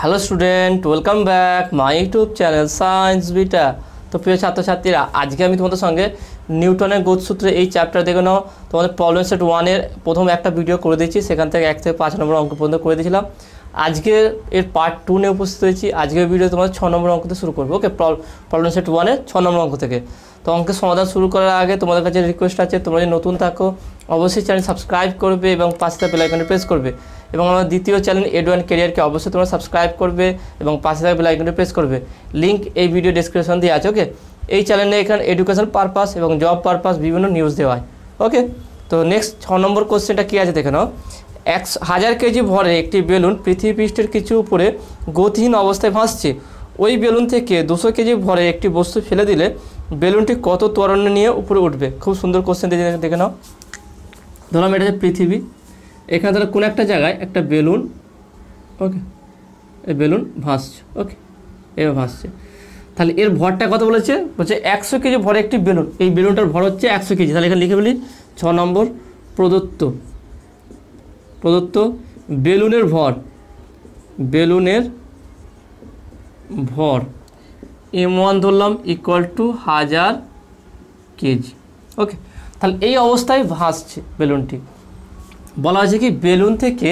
Hello student, welcome back my YouTube channel science beta. তো প্রিয় ছাত্রছাত্রীরা, আজকে আমি তোমাদের সঙ্গে নিউটনের গতিসূত্রে এই চ্যাপ্টার দেখে নাও। তোমাদের প্রবলেম সেট 1-এর প্রথম একটা ভিডিও করে দিয়েছি, সেখান থেকে 1 থেকে 5 নম্বর অঙ্ক পর্যন্ত করে দিয়েছিলাম। আজকে এর পার্ট 2 নিয়ে উপস্থিত হয়েছি। আজকের ভিডিও তোমাদের 6 নম্বর অঙ্ক থেকে শুরু করবো। ওকে, প্রবলেম সেট 1-এর 6 নম্বর অঙ্ক থেকে। তো অঙ্কের সমাধান শুরু করার আগে তোমাদের কাছে রিকোয়েস্ট আছে, তোমরা যদি নতুন থাকো অবশ্যই চ্যানেল সাবস্ক্রাইব করবে এবং পাশে থাকা বেল আইকনে প্রেস করবে। এবং আমার দ্বিতীয় চ্যানেল এডু অ্যান্ড ক্যারিয়ারকে অবশ্যই তোমরা সাবস্ক্রাইব করবে এবং পাশে থাকা বেল আইকনে প্রেস করবে। লিঙ্ক এই ভিডিও ডেসক্রিপশন দিয়ে আছে। ওকে, এই চ্যানেলে এখানে এডুকেশন পারপাস এবং জব পারপাস বিভিন্ন নিউজ দেওয়া হয়। ওকে, তো নেক্সট 6 নম্বর কোশ্চেনটা কী আছে দেখে নাও। 1000 কেজি ভরে একটি বেলুন পৃথিবী পৃষ্ঠের কিছু উপরে গতিহীন অবস্থায় ভাসছে। ওই বেলুন থেকে 200 কেজি ভরে একটি বস্তু ফেলে দিলে বেলুনটি কত ত্বরণ নিয়ে উপরে উঠবে? খুব সুন্দর কোশ্চেন দেখে নাও। ধরলাম এটা হচ্ছে পৃথিবী, এখানে ধরো কোনো একটা জায়গায় একটা বেলুন, ওকে, এই বেলুন ভাসছে। ওকে, এবার ভাসছে, তাহলে এর ভরটা কত বলেছে? বলছে 100 কেজি ভরে একটি বেলুন। এই বেলুনটার ভর হচ্ছে 100 কেজি। তাহলে এখানে লিখে বলি 6 নম্বর প্রদত্ত বেলুনের ভর m1 ধরলাম ইকুয়াল টু 1000 কেজি। ওকে, তাহলে এই অবস্থায় ভাসছে বেলুনটি। বলা হয়েছে কি বেলুন থেকে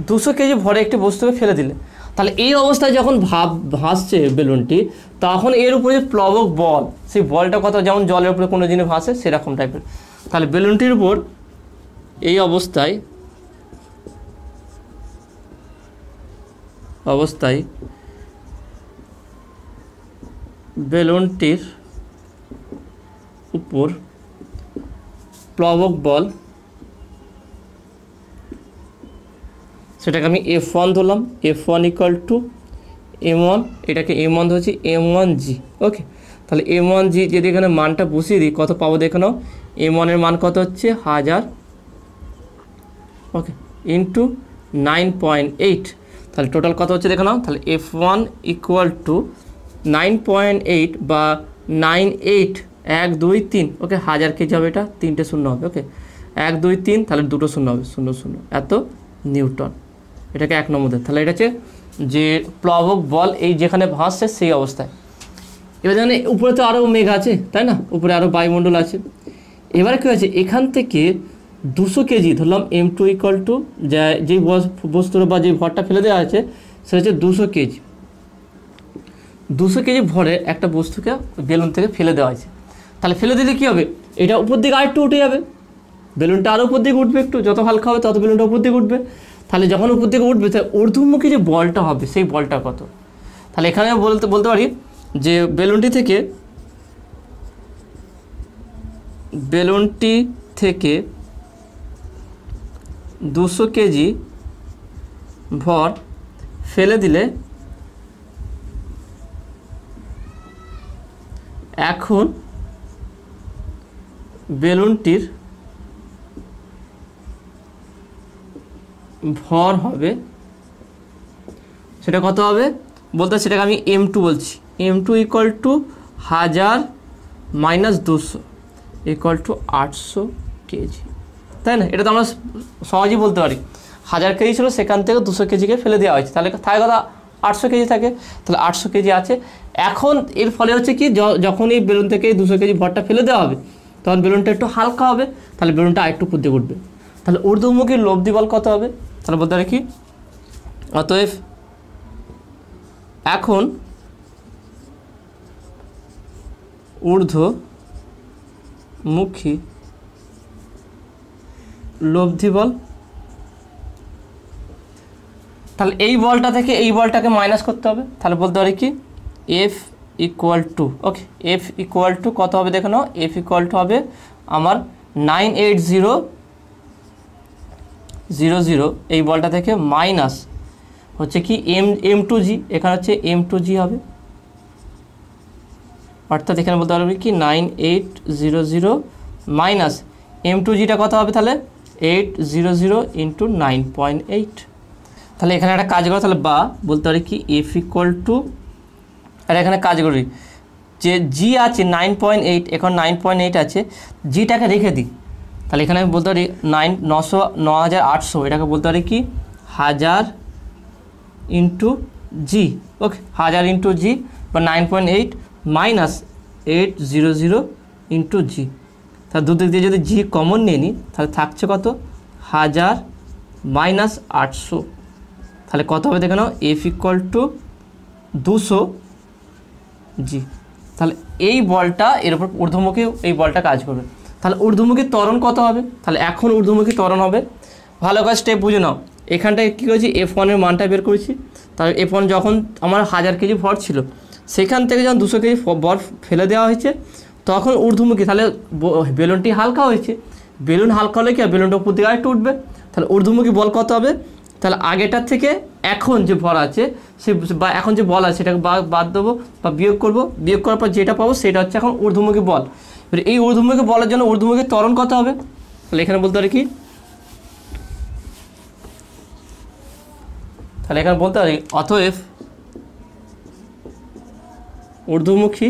200 কেজি ভরে একটি বস্তুকে ফেলে দিলে, তাহলে এই অবস্থায় যখন ভাসছে বেলুনটি, তখন এর উপরে যে প্লবক বল, সেই বলটা কত, যেমন জলের উপরে কোনো জিনিস ভাসে সেরকম টাইপের। তাহলে বেলুনটির উপর এই অবস্থায় বেলুনটির উপর প্লবক বল, সেটাকে আমি F1 ধরলাম। F1 ইকুয়াল টু M1, এটাকে M1 ধরছি, M1G। ওকে, তাহলে M1G যদি এখানে মানটা বসিয়ে দিই, কত পাবো দেখে নাও। M1 এর মান কত হচ্ছে 1000, ওকে, ইন্টু 9.8। তাহলে টোটাল কত হচ্ছে দেখে নাও। তাহলে F1 ইকুয়াল টু 9.8 বা 98, 1 2 3। ওকে, 1000 কেজি হবে, এটা 3টে শূন্য হবে। ওকে, 1 2 3, তাহলে 2টো শূন্য হবে, 0 0 এত নিউটন। এটাকে 1 নম্বর দেয়। তাহলে এটা হচ্ছে যে প্লবক বল এই যেখানে ভাসছে সেই অবস্থায়। এবার জানে উপরে তো আরও মেঘ আছে, তাই না, উপরে আরও বায়ুমণ্ডল আছে। এবার কী হয়েছে, এখান থেকে 200 কেজি ধরলাম M2 ইকুয়াল টু যেই বস্তুর বা যেই ভরটা ফেলে দেওয়া আছে সেটা হচ্ছে 200 কেজি। 200 কেজি ভরে একটা বস্তুকে বেলুন থেকে ফেলে দেওয়া হয়েছে। তাহলে ফেলে দিলে কী হবে, এটা উপর দিকে আরেকটু উঠে যাবে, বেলুনটা আরও উপর দিকে উঠবে, একটু যত হালকা হবে তত বেলুনটা উপর দিকে উঠবে। তাহলে যখন উপর দিকে উঠবে, তাহলে ঊর্ধ্বমুখী যে বলটা হবে সেই বলটা কত? তাহলে এখানে বলতে পারি যে বেলুনটি থেকে 200 কেজি ভর ফেলে দিলে এখন বেলুনটির ভর হবে, সেটা কত হবে বলতে, সেটাকে আমি M2 বলছি। M2 equal to 1000 minus 200 equal to 800 KG, তাই না? এটা তো আমরা সহজেই বলতে পারি। 1000 কেজি ছিল, সেখান থেকে 200 কেজিকে ফেলে দেওয়া হয়েছে, তাহলে থাকে কথা 800 কেজি থাকে। তাহলে 800 কেজি আছে। এখন এর ফলে হচ্ছে কি, যখন এই বেলুন থেকে 200 কেজি ভরটা ফেলে দেওয়া হবে, তখন বেলুনটা একটু হালকা হবে, তাহলে বেলুনটা আরেকটু উপর দিকে উঠবে। তাহলে ঊর্ধ্বমুখী লব্ধি বল কত হবে? তাহলে বলতে পারি কি, অতএব এখন ঊর্ধ্বমুখী লব্ধি বল, তাহলে এই বলটা থেকে এই বলটাকে মাইনাস করতে হবে। তাহলে বলতে পারি কি F ইকুয়াল টু, ওকে, F ইকুয়াল টু কত হবে দেখে নাও। F ইকুয়াল টু হবে আমার 98000, এই বলটা থেকে মাইনাস হচ্ছে কি M2G, এখানে হচ্ছে M2G হবে। অর্থাৎ এখানে বলতে পারবে কি 9800 মাইনাস M2Gটা কত হবে, তাহলে 800 ইন্টু 9.8। তাহলে এখানে একটা কাজ করো, তাহলে বা বলতে পারি কি F ইকুয়াল টু, আর এখানে কাজ করি যে জি আছে 9.8, এখন 9.8 আছে, জিটাকে রেখে দিই। তাহলে এখানে আমি বলতে পারি 9800, এটাকে বলতে পারি কি 1000 ইন্টু জি, ওকে 1000 ইন্টু জি বা 9.8 মাইনাস 800 ইন্টু জি। তাহলে দুদিক দিয়ে যদি জি কমন নিয়ে নিই তাহলে থাকছে কত 1000 মাইনাস 800। তাহলে কত হবে দেখে নাও, এফ ইকুয়াল টু 200 জি। তাহলে এই বলটা এর উপর ঊর্ধ্বমুখী এই বলটা কাজ করবে। তাহলে ঊর্ধ্বমুখী ত্বরণ কত হবে? তাহলে এখন ঊর্ধ্বমুখী ত্বরণ হবে, ভালো করে স্টেপ বুঝে নাও। এখানটায় কী করেছি, F1 এর মানটা বের করেছি। তাহলে F1 যখন আমার 1000 কেজি ভর ছিল, সেখান থেকে যখন 200 কেজি ভর ফেলে দেওয়া হয়েছে তখন ঊর্ধ্বমুখী, তাহলে বেলুনটি হালকা হয়েছে। বেলুন হালকা হলে কি বেলুনটা উপর দিকে আরেকটু উঠবে। তাহলে ঊর্ধ্বমুখী বল কত হবে? তাহলে আগেটার থেকে এখন যে ভর আছে সে বা এখন যে বল আছে সেটাকে বাদ দেবো বা বিয়োগ করবো। বিয়োগ করার পর যেটা পাবো সেটা হচ্ছে এখন ঊর্ধ্বমুখী বল। এবার এই ঊর্ধ্বমুখী বলের জন্য ঊর্ধ্বমুখী ত্বরণ কত হবে? তাহলে এখানে বলতে পারি কি, তাহলে এখানে বলতে পারি অতএব ঊর্ধ্বমুখী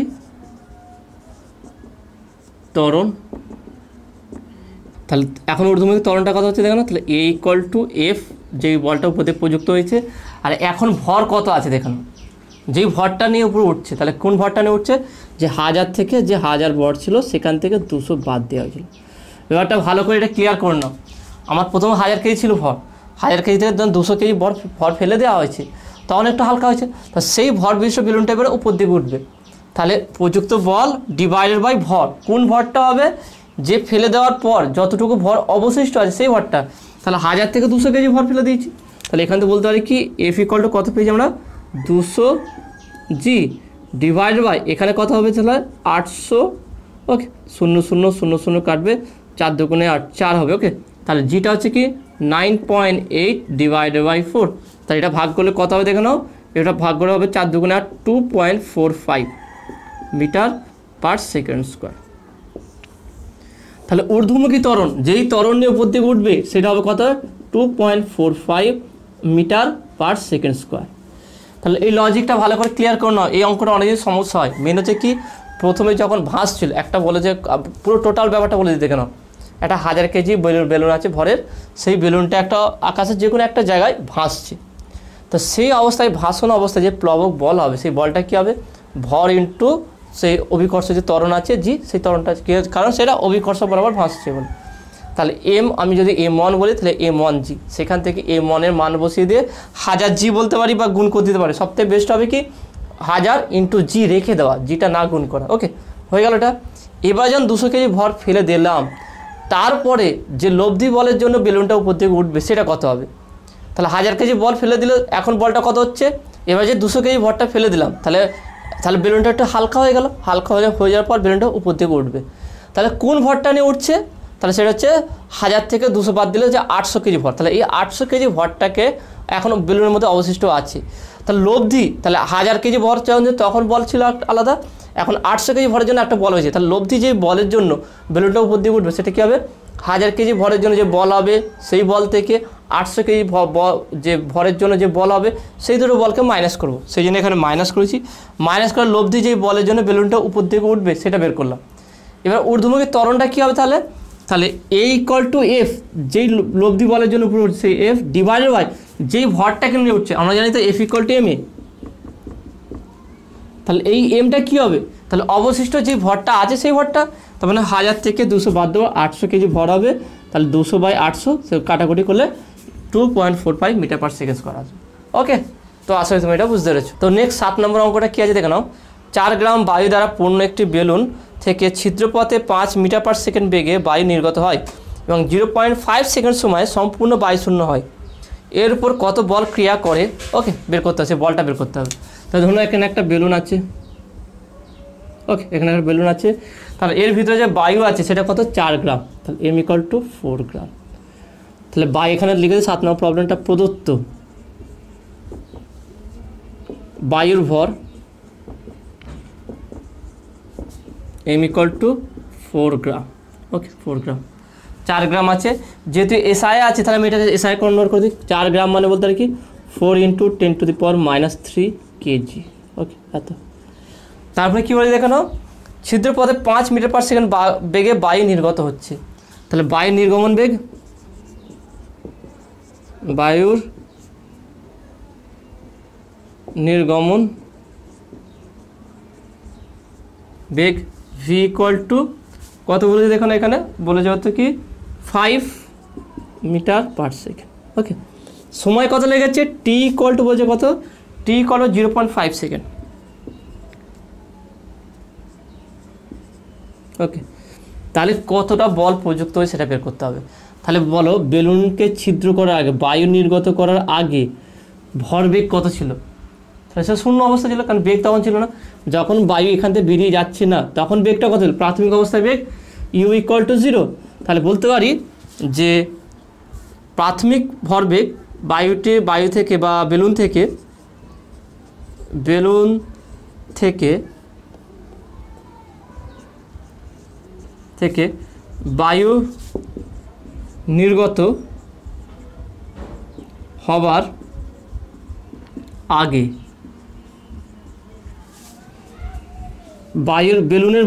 ত্বরণ। তাহলে এখন ঊর্ধ্বমুখী ত্বরণটা কত হচ্ছে দেখো না, তাহলে এ ইকুয়াল টু এফ, যেই বলটা উপর দিয়ে প্রযুক্ত হয়েছে। আর এখন ভর কত আছে দেখুন, যেই ভরটা নিয়ে উপরে উঠছে, তাহলে কোন ভরটা নিয়ে উঠছে, যে 1000 থেকে যে 1000 ভর ছিল সেখান থেকে 200 বাদ দেওয়া হয়েছিল। ব্যাপারটা ভালো করে এটা ক্লিয়ার করে নাও। আমার প্রথম 1000 কেজি ছিল ভর, 1000 কেজি থেকে যখন 200 কেজি ভর ফেলে দেওয়া হয়েছে তখন একটু হালকা হয়েছে। তো সেই ভর বিশিষ্ট বেলুনটা এবারে উপর দিকে উঠবে। তাহলে প্রযুক্ত বল ডিভাইডেড বাই ভর, কোন ভরটা হবে, যে ফেলে দেওয়ার পর যতটুকু ভর অবশিষ্ট আছে সেই ভরটা। তাহলে 1000 থেকে 200 কেজি ভর ফেলে দিয়েছি। তাহলে এখান থেকে বলতে পারি কি, এফ ইকুয়াল টু কত পেয়েছি আমরা, 200 জি ডিভাইড বাই এখানে কত হবে তাহলে 800। ওকে, 0 0 0 0 কাটবে, 4 দুগুণে 8 4 হবে। ওকে, তাহলে জিটা হচ্ছে কি 9.8 ডিভাইডেড বাই 4। তাহলে এটা ভাগ করলে কত হবে দেখে নাও, এটা ভাগ করে হবে 4 দুগুণে 8 2.45 মিটার পার সেকেন্ড স্কোয়ার। তাহলে ঊর্ধ্বমুখী ত্বরণ, যেই ত্বরণ নিয়ে উপর দিকে উঠবে সেটা হবে কত, 2.45 মিটার পার সেকেন্ড স্কোয়ার। তাহলে এই লজিকটা ভালো করে ক্লিয়ার করে নাও। এই অঙ্কটা অনেকদিন সমস্যা হয়। মেন হচ্ছে কি, প্রথমে যখন ভাসছিল একটা বলে যে পুরো টোটাল ব্যাপারটা বলে দিতে কেন, একটা 1000 কেজি বেলুন আছে ভরের, সেই বেলুনটা একটা আকাশের যে কোনো একটা জায়গায় ভাসছে। তো সেই অবস্থায় ভাসন অবস্থায় যে প্লবক বল হবে, সেই বলটা কী হবে, ভর ইন্টু সেই অভিকর্ষ যে ত্বরণ আছে জি, সেই ত্বরণটা কী, কারণ সেটা অভিকর্ষ বরাবর ভাসছে বলে। তাহলে এম আমি যদি M1 বলি তাহলে M1 জি, সেখান থেকে M1 এর মান বসিয়ে দিয়ে 1000 জি বলতে পারি বা গুণ করে দিতে পারি। সবথেকে বেস্ট হবে কি 1000 ইন্টু জি রেখে দেওয়া, জিটা না গুণ করা। ওকে, হয়ে গেল এটা। এবার যখন 200 কেজি ভর ফেলে দিলাম, তারপরে যে লব্ধি বলের জন্য বেলুনটা উপর থেকে উঠবে সেটা কত হবে। তাহলে 1000 কেজি বল ফেলে দিলে এখন বলটা কত হচ্ছে, এবার যে 200 কেজি ভরটা ফেলে দিলাম তাহলে বেলুনটা একটু হালকা হয়ে গেল। হালকা হয়ে যাওয়ার পর বেলুনটা উপর থেকে উঠবে। তাহলে কোন ভরটা নিয়ে উঠছে, তাহলে সেটা হচ্ছে 1000 থেকে 200 বাদ দিলে যে 800 কেজি ভর। তাহলে এই 800 কেজি ভরটাকে এখনও বেলুনের মধ্যে অবশিষ্ট আছে। তাহলে লব্ধি, তাহলে 1000 কেজি ভর তখন বল ছিল আলাদা, এখন 800 কেজি ভরের জন্য একটা বল হয়েছে। তাহলে লব্ধি যে বলের জন্য বেলুনটা উপর দিয়ে উঠবে সেটা কী হবে, 1000 কেজি ভরের জন্য যে বল হবে সেই বল থেকে 800 কেজি যে ভরের জন্য যে বল হবে সেই দুটো বলকে মাইনাস করব। সেই জন্য এখানে মাইনাস করেছি। মাইনাস করে লব্ধি যেই বলের জন্য বেলুনটা উপর দিকে উঠবে সেটা বের করলাম। এবার ঊর্ধ্বমুখী ত্বরণটা কী হবে, তাহলে এ ইকুয়াল টু এফ, যেই লব্ধি বলের জন্য উপরে উঠছে সেই এফ ডিভাইডেড বাই যেই ভরটাকে নিয়ে উঠছে, আমরা জানি তো F equal to M A. তাহলে এই এমটা কী হবে, তাহলে অবশিষ্ট যে ভরটা আছে সেই ভরটা, তার মানে 1000 থেকে 200 বাদ দেবো, 800 কেজি ভর হবে। তাহলে 200 বাই 800 সে কাটাকুটি করলে 2.45 মিটার পার সেকেন্ড স্কোয়ার আসবে। ওকে, তো আসলে তুমি এটা বুঝতে পেরেছো। তো নেক্সট 7 নম্বর অঙ্কটা কী আছে দেখে নাও। 4 গ্রাম বায়ু দ্বারা পূর্ণ একটি বেলুন থেকে ছিদ্রপথে 5 মিটার পার সেকেন্ড বেগে বায়ু নির্গত হয় এবং 0.5 সেকেন্ড সময়ে সম্পূর্ণ বায়ু শূন্য হয়। এর উপর কত বল ক্রিয়া করে, ওকে বের করতে হবে, বলটা বের করতে হবে। তাহলে ধরুন এখানে একটা বেলুন আছে, ওকে এখানে একটা বেলুন আছে, তাহলে এর ভিতরে যে বায়ু আছে সেটা কত, 4 গ্রাম। তাহলে এম ইকুয়াল টু 4 গ্রাম। তাহলে বায়ু এখানে লিখে দিই, 7 নম্বর প্রবলেমটা প্রদত্ত বায়ুর ভর এম ইকুয়াল টু 4 গ্রাম। ওকে 4 গ্রাম, 4 গ্রাম আছে, যেহেতু এসআই আছে তাহলে আমি এটা এসআই কনভার্ট করে দিই। 4 গ্রাম মানে বলতে পারি কি 4 ইন্টু 10⁻³ কেজি। ওকে এত। তারপরে কী বলে দেখানো, ছিদ্রপথে 5 মিটার পার সেকেন্ড বেগে বায়ু নির্গত হচ্ছে। তাহলে বায়ুর নির্গমন বেগ, বায়ুর নির্গমন বেগ ভি ইকুয়াল টু কত বলেছে দেখুন এখানে বলেছে হচ্ছে কি 5 মিটার পার সেকেন্ড। ওকে, সময় কত লেগেছে টি ইকুয়াল টু বলছে কত, টি ইকুয়াল টু 0.5 সেকেন্ড। ওকে, তাহলে কতটা বল প্রযুক্ত হয় সেটা বের করতে হবে। তাহলে বলো বেলুনকে ছিদ্র করার আগে, বায়ু নির্গত করার আগে ভরবেগ কত ছিল? তাহলে সে শূন্য অবস্থা ছিল, কারণ বেগ তখন ছিল না। যখন বায়ু এখান থেকে বেরিয়ে যাচ্ছে না তখন বেগটা কত ছিল? প্রাথমিক অবস্থায় বেগ ইউ ইকুয়াল টু 0। তাহলে বলতে পারি যে প্রাথমিক ভরবেগ বায়ু থেকে বা বেলুন থেকে বায়ু নির্গত হবার আগে বেলুনের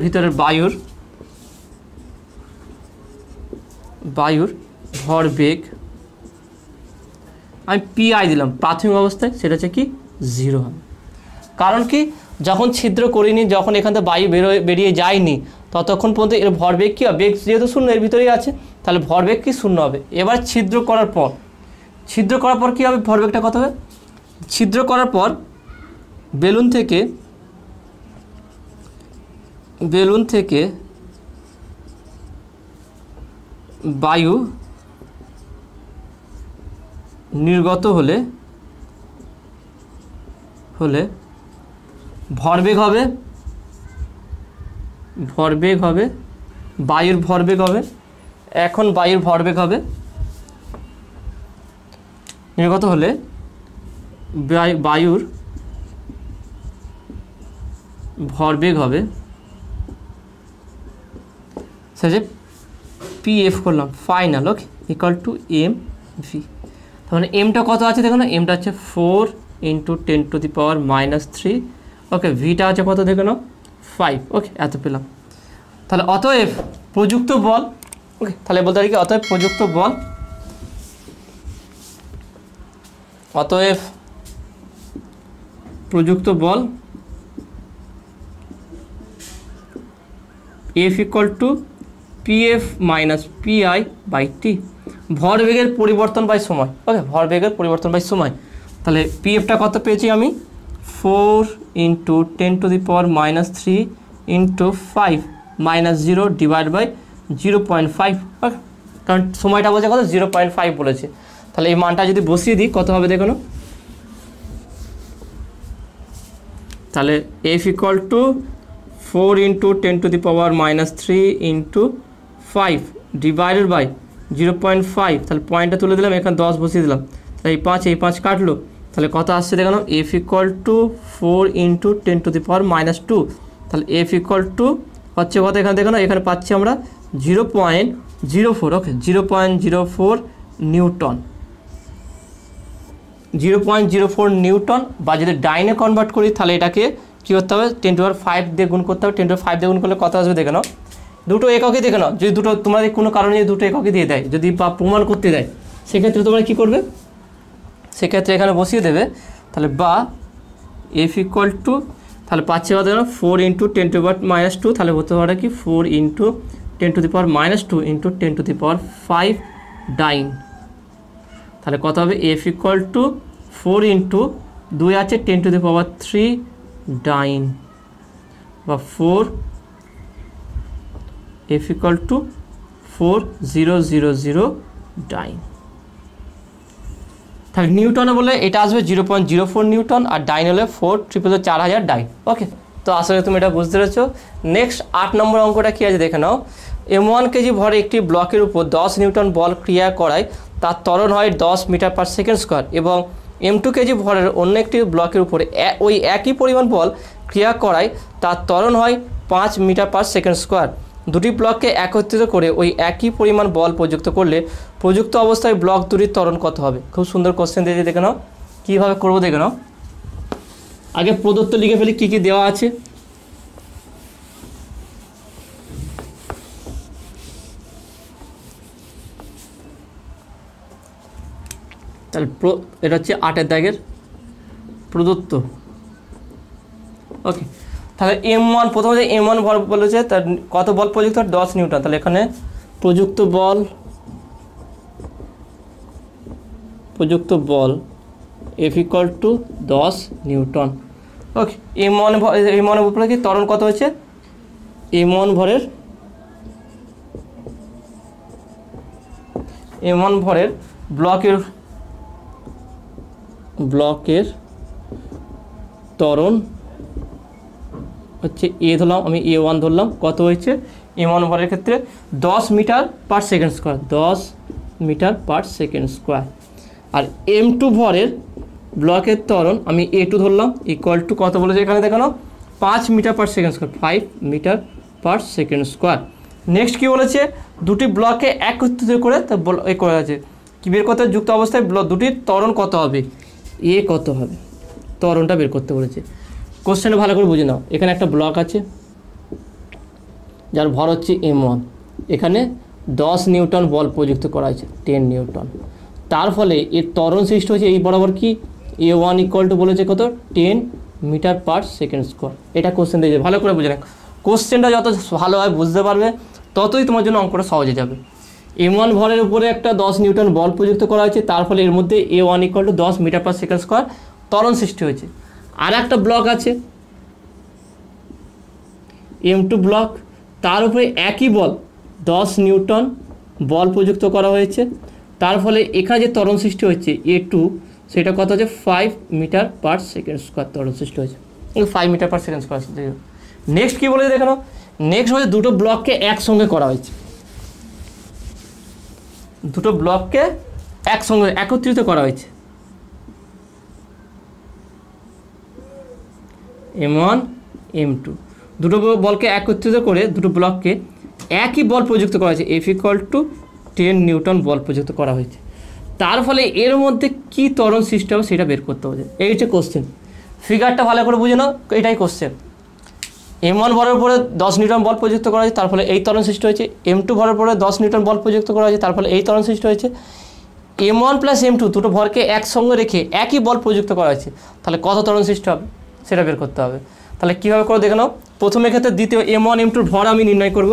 ভিতরের বায়ুর ভরবেগ আমি পিআই দিলাম প্রাথমিক অবস্থায়, সেটা হচ্ছে কি 0 হবে। কারণ কি, যখন ছিদ্র করিনি, যখন এখান থেকে বায়ু বেরিয়ে যায়নি ততক্ষণ পর্যন্ত এর ভরবেগ কী হবে? বেগ যেহেতু শূন্য এর ভিতরেই আছে, তাহলে ভরবেগ কি শূন্য হবে। এবার ছিদ্র করার পর কী হবে? ভরবেগটা কত হবে? ছিদ্র করার পর বেলুন থেকে বায়ু নির্গত হলে ভরবেগ হবে বায়ুর ভরবেগ হবে। এখন বায়ুর ভরবেগ হবে নির্গত হলে বায়ুর ভরবেগ হবে সেটা পিএফ করলাম final. Okay, equal to M V. তাহলে এমটা কত আছে দেখো না, এমটা হচ্ছে 4 × 10⁻³ ওকে, ভিটা আছে কত দেখো না 5। ওকে, এত পেলাম। তাহলে অতএব প্রযুক্ত বল, ওকে, তাহলে বলতে পারি কি অতএব প্রযুক্ত বল F equal to PF minus PI by t, ভরবেগের পরিবর্তন বাই সময়। ওকে, ভরবেগের পরিবর্তন বাই সময়। তাহলে পিএফটা কত পেয়েছি আমি? 4 × 10⁻³ × 5 - 0 ডিভাইড বাই 0.5। ওকে, কারণ সময়টা বলছে কত? 0.5 বলেছে। তাহলে এই মানটা যদি বসিয়ে দিই কত হবে দেখো না, তাহলে F equal to 4 × 10⁻³ × 5 divided by 0.5। তাহলে পয়েন্টটা তুলে দিলাম, এখানে 10 বসিয়ে দিলাম। তাহলে এই 5 কাটলো, তাহলে কত আসছে দেখো? F equal to 4 × 10⁻²। তাহলে F ইকুয়াল টু হচ্ছে কত এখানে দেখো না, এখানে পাচ্ছি আমরা 0.04। ওকে, 0.04 নিউটন, 0.04 নিউটন। বা যদি ডাইনে কনভার্ট করি তাহলে এটাকে কী করতে হবে? 10⁵ দিয়ে গুণ করতে হবে। 10⁵ দিয়ে গুণ করলে কত আসবে দেখে নাও, দুটো এককে দেখে নাও। যদি তোমাদের কোনো কারণে দুটো এককে দিয়ে দেয়, যদি বা প্রমাণ করতে দেয়, সেক্ষেত্রে তোমরা কী করবে? সেক্ষেত্রে এখানে বসিয়ে দেবে। তাহলে বা F ইকুয়াল টু, তাহলে পাচ্ছে কত দেখো 4 × 10⁻²। তাহলে হতে পারে কি 4 × 10⁻² × 10⁵ ডাইন। তাহলে কত হবে? F ইকুয়াল টু 4 × 2 আছে 10⁻³ ডাইন, বা 4 F ইকুয়াল টু 4000 ডাইন। তাহলে নিউটনে বলে এটা আসবে 0.04 নিউটন, আর ডাইন হলে 4,4000 ডাইন। ওকে, তো আসলে তুমি এটা বুঝতে পেরেছো। নেক্সট 8 নম্বর অঙ্কটা কী আছে দেখে নাও। M1 কেজি ভরে একটি ব্লকের উপর 10 নিউটন বল ক্রিয়া করায় তার ত্বরণ হয় 10 মিটার/সেকেন্ড², এবং M2 কেজি ভরের অন্য একটি ব্লকের উপরে ওই একই পরিমাণ বল ক্রিয়া করায় তার ত্বরণ হয় 5 মিটার/সেকেন্ড²। দুটি ব্লককে একত্রিত করে ওই একই পরিমাণ বল প্রযুক্ত করলে প্রযুক্ত অবস্থায় ব্লক দুটির ত্বরণ কত হবে? খুব সুন্দর কোশ্চেন দিয়েছে, দেখে নাও কীভাবে করবো। দেখে নাও, আগে প্রদত্ত লিখে ফেলি কী কী দেওয়া আছে। তাহলে এটা হচ্ছে 8-এর দাগের প্রদত্ত। ওকে, তাহলে M1 প্রথমে যে M1 ভর বলেছে তার কত বল প্রযুক্ত 10 নিউটন। তাহলে এখানে প্রযুক্ত বল F equal to 10 Newton. Okay, M1 উপরে কি ত্বরণ কত হয়েছে, M1 ভরের ব্লকের ত্বরণ হচ্ছে ধরলাম আমি A1 ধরলাম, কত হয়েছে M1 ভরের ক্ষেত্রে 10 metre per second square, 10 metre per second square. আর M2 ভরের ব্লকের ত্বরণ আমি A2 ধরলাম ইকুয়াল টু কত বলেছে এখানে দেখানো 5 metre per second square, 5 metre per second square. Next কী বলেছে, দুটি ব্লককে একত্রিত করে করা আছে কী বের করতে, যুক্ত অবস্থায় দুটির ত্বরণ কত হবে, এ কত হবে, ত্বরণটা বের করতে বলেছে। কোশ্চেনে ভালো করে বুঝে নাও, এখানে একটা ব্লক আছে যার ভর হচ্ছে M1, এখানে 10 নিউটন বল প্রযুক্ত করা হয়েছে 10 নিউটন। তার ফলে এর ত্বরণ সৃষ্টি হয়েছে এই বরাবর কি A1 ইকুয়াল টু বলেছে কত 10 মিটার পার সেকেন্ড স্কোয়ার। এটা কোশ্চেন দিয়েছে, ভালো করে বুঝে নাও। কোশ্চেনটা যত ভালোভাবে বুঝতে পারবে ততই তোমার জন্য অঙ্কটা সহজে যাবে। M1 ভরের উপরে একটা 10 নিউটন বল প্রযুক্ত করা হয়েছে, তার ফলে এর মধ্যে A1 equal to 10 metre per second square ত্বরণ সৃষ্টি হয়েছে। আর একটা ব্লক আছে M2 ব্লক, তার উপরে একই বল 10 নিউটন বল প্রযুক্ত করা হয়েছে, তার ফলে এখানে যে ত্বরণ সৃষ্টি হচ্ছে A2 সেটা কত হচ্ছে 5 মিটার পার সেকেন্ড স্কোয়ার ত্বরণ সৃষ্টি হয়েছে, 5 metre per second square. Next কী বলে দেখানো, নেক্সট হচ্ছে দুটো ব্লককে একসঙ্গে করা হয়েছে, দুটো ব্লককে একসঙ্গে একত্রিত করা হয়েছে M1 M2, দুটো বলকে একত্রিত করে দুটো ব্লককে একই বল প্রযুক্ত করা হয়েছে F ইকুয়াল টু 10 নিউটন বল প্রযুক্ত করা হয়েছে। তার ফলে এর মধ্যে কী ত্বরণ সৃষ্টি হবে সেটা বের করতে হবে। এই হচ্ছে কোশ্চেন, ফিগারটা ভালো করে বুঝে নাও, এটাই কোশ্চেন। M1 ভরের উপরে 10 নিউটন বল প্রযুক্ত করা হয়েছে, তার ফলে এই ত্বরণ সৃষ্টি হয়েছে। M2 ভরের উপরে 10 নিউটন বল প্রযুক্ত করা হয়েছে, তার ফলে এই ত্বরণ সৃষ্টি হয়েছে। M1 প্লাস M2 দুটো ভরকে একসঙ্গে রেখে একই বল প্রযুক্ত করা হয়েছে, তাহলে কত ত্বরণ সৃষ্টি হবে সেটা বের করতে হবে। তাহলে কীভাবে করে দেখে নাও, প্রথমের ক্ষেত্রে দ্বিতীয় M1 M2 ভর আমি নির্ণয় করব,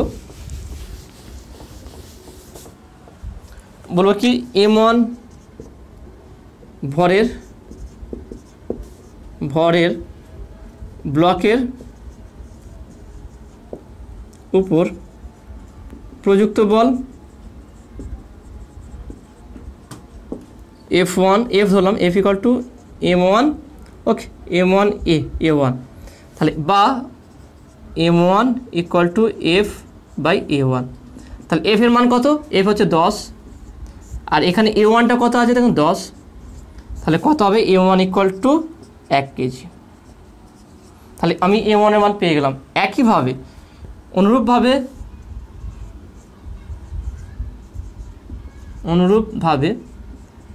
বলবো কি M1 ভরের ব্লকের উপর প্রযুক্ত বল F1, F ধরলাম F ইকুয়াল টু M1, ওকে M1 A1, তাহলে বা M1 equal to F by A1। তাহলে F এর মান কত, F হচ্ছে 10, আর এখানে A1টা কত আছে দেখুন 10, তাহলে কত হবে M1 ইকুয়াল টু 1 কেজি। তাহলে আমি M1 এর মান পেয়ে গেলাম। একইভাবে অনুরূপভাবে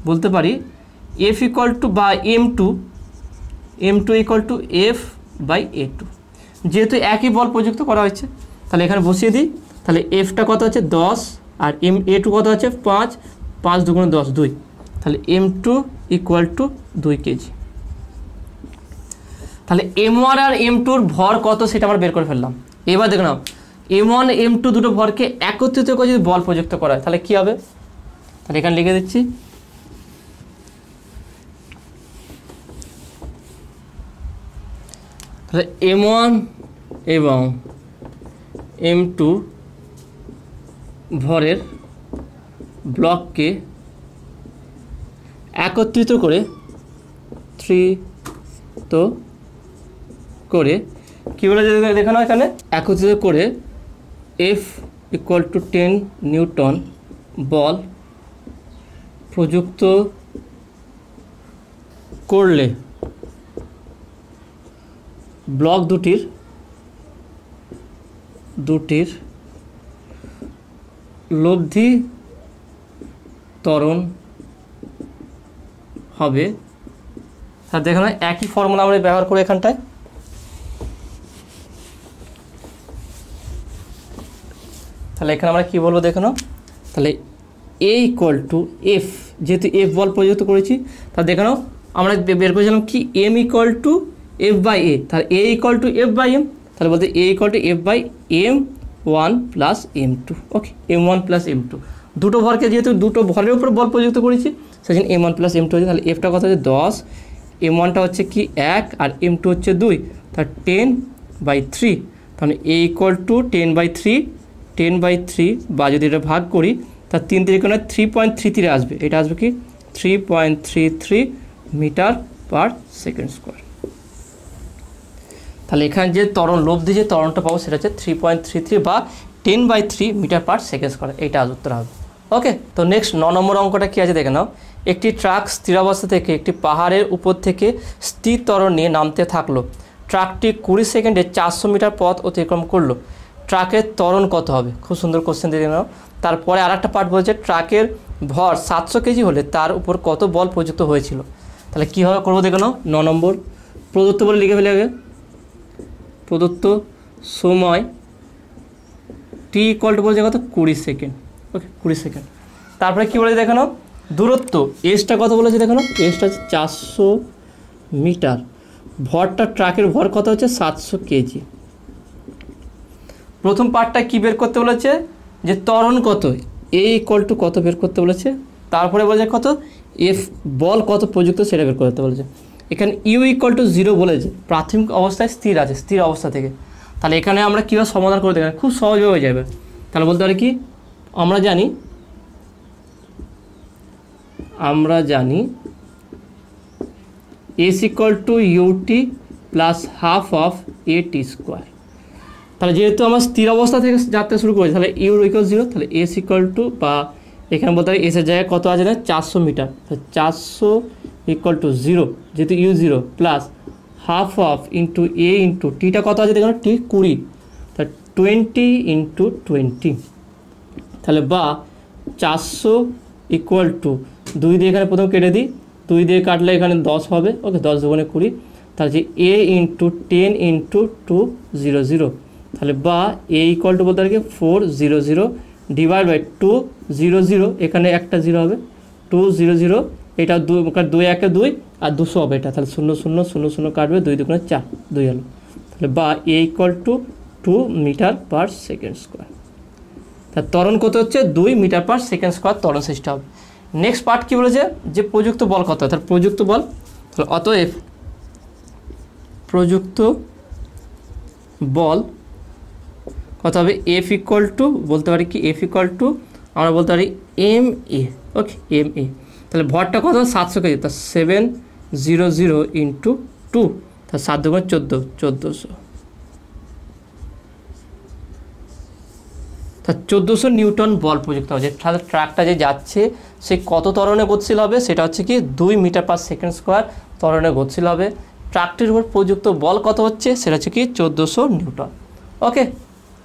বলতে পারি F ইকুয়াল টু বা M2 equal to F by A2, যেহেতু একই বল প্রযুক্ত করা হয়েছে তাহলে এখানে বসিয়ে দিই। তাহলে Fটা কত হচ্ছে 10 আর A2 কত হচ্ছে 5, 5 দুগুণে 10 2, তাহলে M2 ইকুয়াল টু 2 কেজি। তাহলে M1 আর M2-র ভর কত সেটা আমরা বের করে ফেললাম। এবার দেখো নাও M1 M2 দুটো ভরকে একত্রিত করে যদি বল প্রযুক্ত করা হয় তাহলে কী হবে, তাহলে এখানে লিখে দিচ্ছি তাহলে M1 এবং M2 ভরের ব্লককে একত্রিত করে কী বলে দেখানো এখানে একত্রিত করে F ইকুয়াল টু 10 নিউটন বল প্রযুক্ত করলে ব্লক দুটির লব্ধি ত্বরণ হবে। স্যার দেখুন একই ফর্মুলা আমরা ব্যবহার করি এখানটায়। তাহলে এখানে আমরা কী বলবো দেখুন, তাহলে A ইকুয়াল টু F যেহেতু এফ বল প্রযুক্ত করেছি, তাহলে দেখে নাও আমরা বের করেছিলাম কি M equal to F by A, তাহলে A equal to F by M, তাহলে বলতে A equal to F by M one plus M two. Okay, M one plus M two, দুটো ভরকে যেহেতু দুটো ভরের উপর বল প্রযুক্ত করেছি সেই জন্য M one plus M two হচ্ছে। তাহলে এফটা কত হচ্ছে 10, এম ওয়ানটা হচ্ছে কি 1 আর এম টু হচ্ছে 2, তাহলে 10/3, তাহলে এ ইকুয়াল টু 10/3 বা যদি এটা ভাগ করি তার 3 থেকে কোনো 3.33 আসবে, এটা আসবে কি 3.33 মিটার পার সেকেন্ড স্কোয়ার। তাহলে এখানে যে ত্বরণ লব্ধি যে ত্বরণটা পাবো সেটা হচ্ছে 3.33 বা 10/3 মিটার পার সেকেন্ড স্কোয়ার, এইটা আজ উত্তর হবে। ওকে, তো নেক্সট 9 নম্বর অঙ্কটা কী আছে দেখে নাও। একটি ট্রাক স্থিরাবস্থা থেকে একটি পাহাড়ের উপর থেকে স্থির ত্বরণ নিয়ে নামতে থাকলো। ট্রাকটি 20 সেকেন্ডে 400 মিটার পথ অতিক্রম করলো। ট্রাকের ত্বরণ কত হবে? খুব সুন্দর কোশ্চেন দিয়ে নাও। তারপরে আরেকটা পার্ট বলছে ট্রাকের ভর 700 কেজি হলে তার উপর কত বল প্রযুক্ত হয়েছিল। তাহলে কীভাবে করবো দেখে নাও। 9 নম্বর প্রদত্ত বলে লিখে ফেলে আগে, প্রদত্ত সময় টি ইকুয়াল টু বলছে কত 20 সেকেন্ড। ওকে, 20 সেকেন্ড। তারপরে কী বলেছে দেখে নাও, দূরত্ব এসটা কত বলেছে দেখে নাও, এসটা হচ্ছে 400 মিটার, ভরটা ট্রাকের ভর কত হচ্ছে 700 কেজি। প্রথম পার্টটা কী বের করতে বলেছে, যে ত্বরণ কত, এ ইকুয়াল টু কত বের করতে বলেছে। তারপরে বলেছে কত এফ বল কত প্রযুক্ত সেটা বের করতে বলেছে। এখানে ইউ ইকুয়াল টু 0 বলেছে, প্রাথমিক অবস্থায় স্থির আছে, স্থির অবস্থা থেকে। তাহলে এখানে আমরা কীভাবে সমাধান করে দেখেন, খুব সহজভাবে হয়ে যাবে। তাহলে বলতে পারি কি, আমরা জানি S equal to UT plus half of A T square. তাহলে যেহেতু আমরা স্থির অবস্থা থেকে যাত্রা শুরু করেছি, তাহলে ইউ ইকুয়াল 0, তাহলে এস ইকুয়াল টু, বা এখানে বলতে পারি এসের জায়গায় কত আছে না 400 মিটার, তাহলে 400 ইকুয়াল টু 0, যেহেতু U 0 plus half of into A into theta কত আছে দেখুন, টি 20, তাহলে 20 ইন্টু 20, তাহলে বা 400 ইকুয়াল টু 2 দিয়ে এখানে প্রথম কেটে দিই, 2 দিয়ে কাটলে এখানে 10 হবে। ওকে, 10 দুগুণে 20, তাহলে যে এ ইন্টু 10 ইন্টু 200, তাহলে বা এ ইকুয়াল টু বলতে পারি 400 ডিভাইড বাই 200, এখানে একটা 0 হবে 200, এটা 2 1 2 আর 200 হবে এটা, তাহলে 0 0 0 0 কাটবে, 2 দুগুণে 4, 2 হলো। তাহলে বা A equal to 2 metre per second square. তার ত্বরণ কত হচ্ছে 2 মিটার পার সেকেন্ড স্কোয়ার ত্বরণ সৃষ্টি হবে। নেক্সট পার্ট কী বলেছে, যে প্রযুক্ত বল কত, তার প্রযুক্ত বল, তাহলে অতএব প্রযুক্ত বল কত হবে, এফ ইকুয়াল টু বলতে পারি কি, এফ ইকুয়াল টু আমরা বলতে পারি M A. Okay, M A, তাহলে ভরটা কত 700 কেজি, তা 700 ইন্টু 2, তা 7 দুগুণ 14, 1400, তা 1400 নিউটন বল প্রযুক্ত হবে। তাহলে ট্রাকটা যে যাচ্ছে সে কত ত্বরণে গতিশীল হবে, সেটা হচ্ছে কি 2 মিটার পার সেকেন্ড স্কোয়ার ত্বরণে গতিশীল হবে। ট্রাকটির উপর প্রযুক্ত বল কত হচ্ছে, সেটা হচ্ছে কি 1400 নিউটন। ওকে,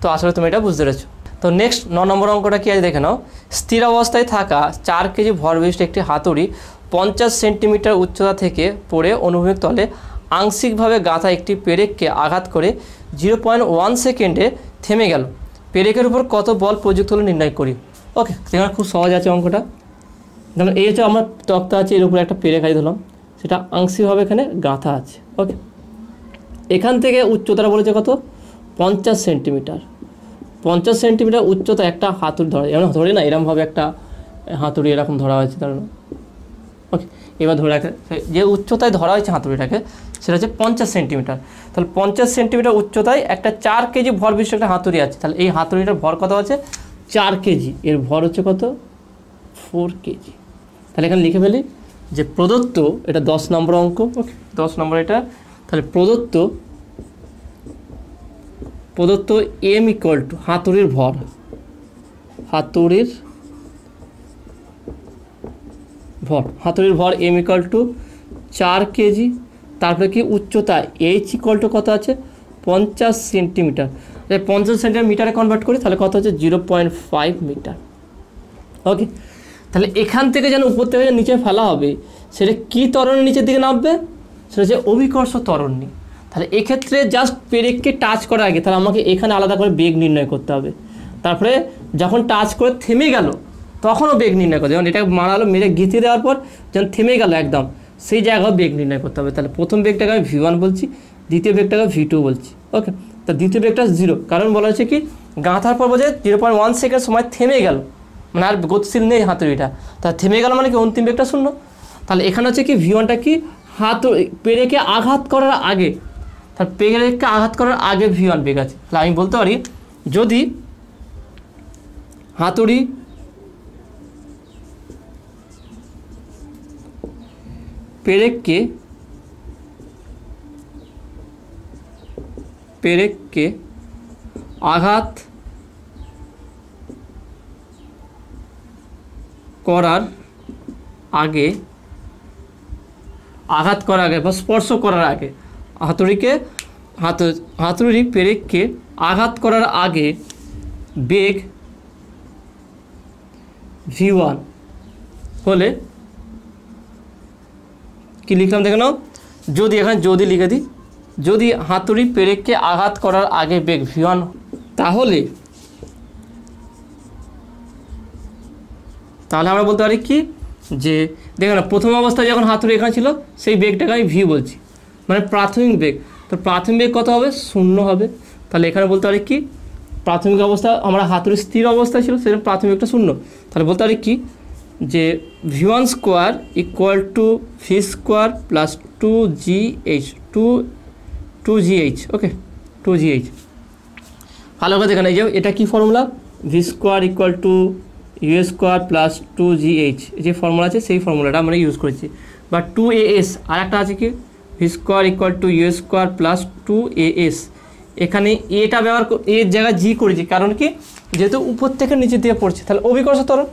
তো আসলে তুমি এটা বুঝতে পেরেছো। তো নেক্সট 9 নম্বর অঙ্কটা কি আছে দেখে নাও। স্থির অবস্থায় থাকা 4 কেজি ভর বিশিষ্ট একটি হাতুড়ি 50 সেন্টিমিটার উচ্চতা থেকে পড়ে অনুভূমিক তলে আংশিকভাবে গাঁথা একটি পেরেককে আঘাত করে 0.1 সেকেন্ডে থেমে গেল। পেরেকের উপর কত বল প্রযুক্ত হলো নির্ণয় করি। ওকে, সেখানে খুব সহজ আছে অঙ্কটা। ধরুন এই হচ্ছে আমার তক্তা আছে, এর উপরে একটা পেরেক আছে ধরলাম, সেটা আংশিকভাবে এখানে গাঁথা আছে। ওকে, এখান থেকে উচ্চতাটা বলেছে কত 50 সেন্টিমিটার। 50 সেন্টিমিটার উচ্চতা একটা হাতুড়ি ধরা, এমন ধরে না, এরকমভাবে একটা হাতুড়ি এরকম ধরা হয়েছে ধরুন। ওকে, এবার ধরে রাখে যে উচ্চতায় ধরা হয়েছে হাতুড়িটাকে সেটা হচ্ছে 50 সেন্টিমিটার। তাহলে 50 সেন্টিমিটার উচ্চতায় একটা 4 কেজি ভর বিশিষ্ট একটা হাতুড়ি আছে। তাহলে এই হাতুড়িটার ভর কত আছে 4 কেজি, এর ভর হচ্ছে কত 4 কেজি। তাহলে এখানে লিখে ফেলি যে প্রদত্ত, এটা 10 নম্বর অঙ্ক। ওকে, 10 নম্বর এটা। তাহলে প্রদত্ত এম ইকুয়াল টু হাতুড়ির ভর, হাতুড়ির ভর এম ইকুয়াল টু 4 কেজি। তারপরে কি উচ্চতা এইচ ইকুয়াল টু কত আছে 50 সেন্টিমিটার। 50 সেন্টিমিটার মিটারে কনভার্ট করি তাহলে কত হচ্ছে 0.5 মিটার। ওকে, তাহলে এখান থেকে যেন উপর থেকে নিচে ফেলা হবে সেটা কী ত্বরণের নিচের দিকে নামবে, সেটা হচ্ছে অভিকর্ষ ত্বরণী। তাহলে এক্ষেত্রে জাস্ট পেরেককে টাচ করার আগে তাহলে আমাকে এখানে আলাদা করে বেগ নির্ণয় করতে হবে। তারপরে যখন টাচ করে থেমে গেল তখনও বেগ নির্ণয় করতে, যেমন এটা মারালো, মেরে গেঁথে দেওয়ার পর যখন থেমে গেল একদম, সেই জায়গায় বেগ নির্ণয় করতে হবে। তাহলে প্রথম বেগটাকে আমি v1 বলছি, দ্বিতীয় বেগটাকে v2 বলছি। ওকে, তো দ্বিতীয় বেগটা 0, কারণ বলা হচ্ছে কি গাঁথার পর বোঝে 0.1 সেকেন্ড সময় থেমে গেল, মানে আর গতিশীল নেই হাতুড়িটা, তা থেমে গেল মানে কি অন্তিম বেগটা 0। তাহলে এখানে হচ্ছে কি v1টা কি পেরেকে আঘাত করার আগে, তাহলে পেরেকে আঘাত করার আগে v1 বেগ আছে। তাহলে আমি বলতে পারি যদি হাতুড়ি পেরেককে আঘাত করার আগে বা স্পর্শ করার আগে, হাতুড়ি পেরেককে আঘাত করার আগে বেগ v1 হলে কি লিখলাম দেখে নাও, যদি এখানে যদি লিখে দিই, যদি হাতুড়ি পেরেককে আঘাত করার আগে বেগ v1, তাহলে আমরা বলতে পারি কি যে দেখো না, প্রথম অবস্থায় যখন হাতুড়ি এখানে ছিল সেই বেগটাকে আমি v বলছি, মানে প্রাথমিক বেগ। তো প্রাথমিক বেগ কত হবে? 0 হবে। তাহলে এখানে বলতে পারি কি প্রাথমিক অবস্থা আমরা হাতুড়ি স্থির অবস্থায় ছিল, সেটা প্রাথমিক বেগটা 0। তাহলে বলতে পারি কি যে v1 square equal to v square plus 2gh। Okay, 2gh ভালো করে দেখেন, এই যে এটা কি formula, v square equal to U square plus 2gh, যে ফর্মুলা আছে সেই ফর্মুলাটা আমরা ইউজ করেছি। বা 2as, আর একটা আছে কি v square equal to U square plus 2as, এখানে এটা ব্যবহার এর জায়গায় জি করেছি, কারণ কি যেহেতু উপর থেকে নিচে দিয়ে পড়ছে, তাহলে অভিকর্ষ ত্বরণ।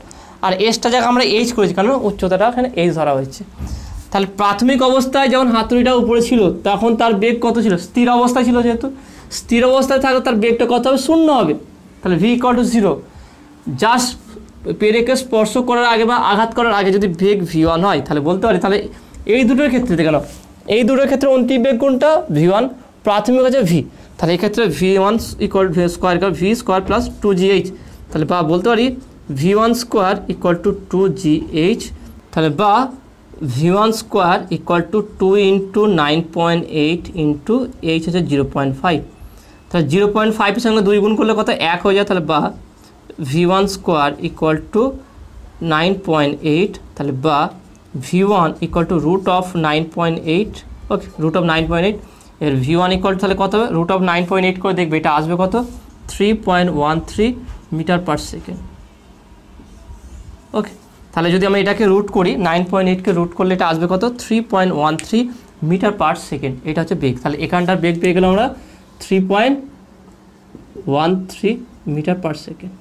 আর এসটা জায়গা আমরা এইচ করেছি, কারণ উচ্চতাটা এখানে এইচ ধরা হয়েছে। তাহলে প্রাথমিক অবস্থায় যখন হাতুড়িটা উপরে ছিল তখন তার বেগ কত ছিল? স্থির অবস্থায় ছিল, যেহেতু স্থির অবস্থায় থাকলে তার বেগটা কত হবে? 0 হবে। তাহলে v ইকুয়াল টু 0। জাস্ট পেরেকে স্পর্শ করার আগে বা আঘাত করার আগে যদি বেগ v1 হয়, তাহলে বলতে পারি, তাহলে এই দুটোর ক্ষেত্রে দেখে নাও, এই দুটোর ক্ষেত্রে অন্তিম বেগ কোনটা? v1, প্রাথমিক হচ্ছে v। তাহলে এই ক্ষেত্রে v1 equal v square equal v square plus 2gh, তাহলে বা বলতে পারি v1 square equal two 2gh, তাহলে বা v1 square equal to 2 into 9.8 into h হচ্ছে 0.5। তাহলে 0.5 এর সঙ্গে 2 গুণ করলে কত? 1 হয়ে যায়। তাহলে বা v1 স্কোয়ার ইকুয়াল টু 9.8, তাহলে বা v1 equal to root of 9.8। Okay, root of 9.8 এর v1 ইকুয়াল তাহলে কত হবে? রুট অফ 9.8 করে দেখবে, এটা আসবে কত? 3.13 মিটার পার সেকেন্ড। ওকে, তাহলে যদি আমরা এটাকে রুট করি, 9.8কে রুট করলে এটা আসবে কত? 3.13 মিটার পার সেকেন্ড। এটা হচ্ছে বেগ। তাহলে এখানটার বেগ পেয়ে গেলাম আমরা 3.13 মিটার পার সেকেন্ড।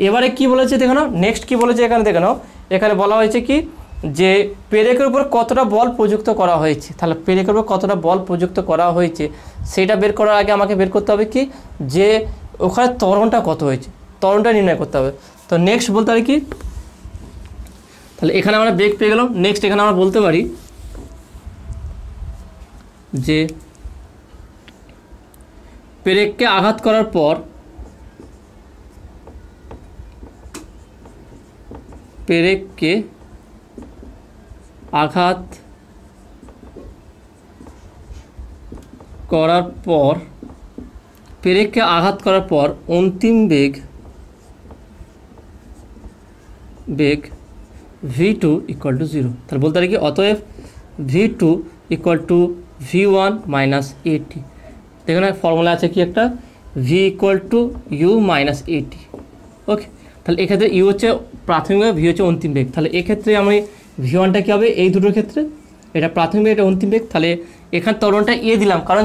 এবারে কি বলেছে দেখো না, নেক্সট কি বলেছে এখানে দেখো না, এখানে বলা হয়েছে কি যে পেরেকের উপর কতটা বল প্রযুক্ত করা হয়েছে। তাহলে পেরেকের উপর কতটা বল প্রযুক্ত করা হয়েছে সেটা বের করার আগে আমাকে বের করতে হবে কি যে ওখানে ত্বরণটা কত হয়েছে, ত্বরণটা নির্ণয় করতে হবে। তো নেক্সট বলতে পারি কি, তাহলে এখানে আমরা বেগ পেয়ে গেলাম। নেক্সট এখানে আমরা বলতে পারি যে পেরেককে আঘাত করার পর পেরেককে আঘাত করার পর অন্তিম বেগ v2 ইকুয়াল টু 0। তাহলে বলতে পারি কি অতএব v2 equal to v1 minus এটি। এখানে ফর্মুলা আছে কি একটা, v equal to U minus AT. Okay, তাহলে এক্ষেত্রে ইউ হচ্ছে প্রাথমিক বেগ, ভি হচ্ছে অন্তিম বেগ। তাহলে এক্ষেত্রে আমি v1টা কী হবে? এই দুটোর ক্ষেত্রে এটা প্রাথমিক বেগ, এটা অন্তিম বেগ। তাহলে এখানে ত্বরণটা দিলাম, কারণ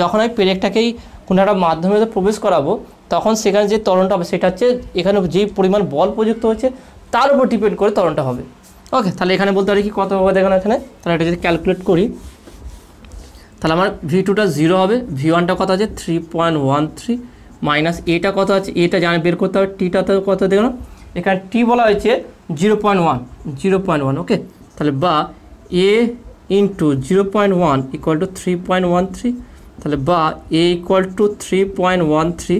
যখন আমি পেরেকটাকেই কোনো একটা মাধ্যমে প্রবেশ করাবো তখন সেখানে যে ত্বরণটা হবে সেটা হচ্ছে এখানে যে পরিমাণ বল প্রযুক্ত হচ্ছে তার উপর ডিপেন্ড করে ত্বরণটা হবে। ওকে, তাহলে এখানে বলতে পারি কি কত হবে দেখেন এখানে, তাহলে এটা যদি ক্যালকুলেট করি তাহলে আমার v2টা 0 হবে, v1টা কত আছে 3.13 মাইনাস এটা কত আছে, এটা জানে বের করতে হবে, টিটা তো কত দেখুন এখানে টি বলা হয়েছে 0.1। ওকে, তাহলে বা এ ইন্টু 0.1 ইকুয়াল টু 3.13, তাহলে বা A equal two 3.13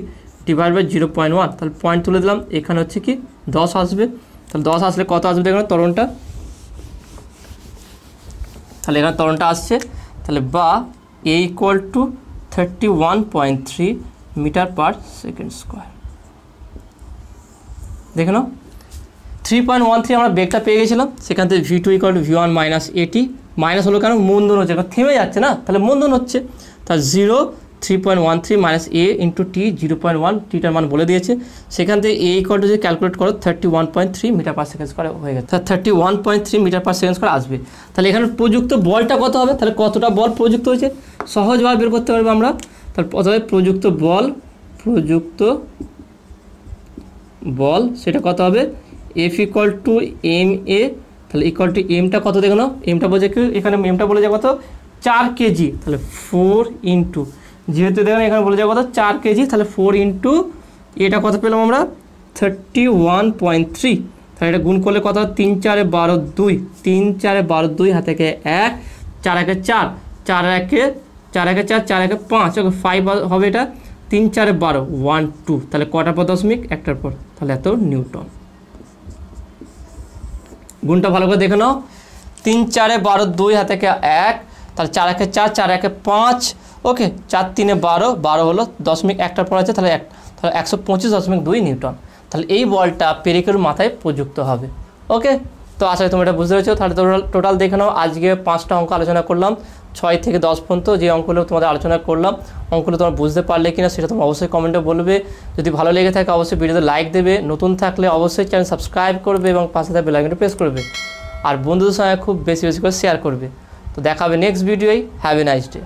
divide by 0.1, তাহলে পয়েন্ট তুলে দিলাম। এখানে হচ্ছে কি 10 আসবে। তাহলে 10 আসলে কত আসবে দেখুন ত্বরণটা, তাহলে এখানে ত্বরণটা আসছে, তাহলে বা A equal to 31.3 metre per second square. দেখে নাও 3.13 আমরা বেগটা পেয়ে গেছিলাম, সেখান থেকে V2 equal to V1 minus এটি, মাইনাস হলো কেন মন্দন হচ্ছে, থেমে যাচ্ছে না, তাহলে মন্দন হচ্ছে, তার 3.13 মাইনাস এ ইন্টু টি 0.1, টিটার মান বলে দিয়েছে, সেখান থেকে এ ইকুয়াল টু যদি ক্যালকুলেট করো 31.3 মিটার পার সেকেন্ড স্কোয়ার হয়ে গেছে, তাহলে 31.3 মিটার পার সেকেন্ড স্কোয়ার আসবে। তাহলে এখানে প্রযুক্ত বলটা কত হবে, তাহলে কতটা বল প্রযুক্ত হয়েছে সহজভাবে বের করতে পারবো আমরা। তাহলে প্রথমে প্রযুক্ত বল সেটা কত হবে, F equal to M A, তাহলে ইকুয়াল টু এমটা কত দেখো না, এমটা বলছে কি এখানে এমটা বলে যায় কত 4 কেজি, তাহলে 4 ইন্টু, যেহেতু দেখুন এখানে বলে যায় কত 4 কেজি, তাহলে 4 ইন্টু এটা কত পেলাম আমরা 31.3, তাহলে এটা গুণ করলে কত 3 4 12 2, 3 4 12 2 হাতে থেকে 1, 4 1 4, 4 1 4 1 4, 4 1 5, ওকে 5 হবে এটা, 3 4 12 1 2, তাহলে কটার পর দশমিক একটার পর, তাহলে এত নিউটন। গুণটা ভালো করে দেখে নাও, 3 4 12 2 হাতে থেকে 1, তাহলে 4 1 4, 4 1 5, ওকে 4 3 12, 12 হলো দশমিক একটার পর আছে, তাহলে তাহলে 125.2 নিউটন। তাহলে এই বলটা পেরিকেল মাথায় প্রযুক্ত হবে। ওকে, তো আশা করি তোমরা এটা বুঝতে পেরেছো। তাহলে টোটাল দেখে নাও, আজকে 5টা অঙ্ক আলোচনা করলাম, 6 থেকে 10 পর্যন্ত যে অঙ্কগুলো তোমাদের আলোচনা করলাম, অঙ্কগুলো তোমরা বুঝতে পারলে কিনা সেটা তোমরা অবশ্যই কমেন্টে বলবে। যদি ভালো লেগে থাকে অবশ্যই ভিডিওতে লাইক দেবে, নতুন থাকলে অবশ্যই চ্যানেল সাবস্ক্রাইব করবে এবং পাশে থাকা বেল আইকনটা প্রেস করবে, আর বন্ধুদের সঙ্গে খুব বেশি বেশি করে শেয়ার করবে। তো দেখা হবে নেক্সট ভিডিওয়। Have a nice day.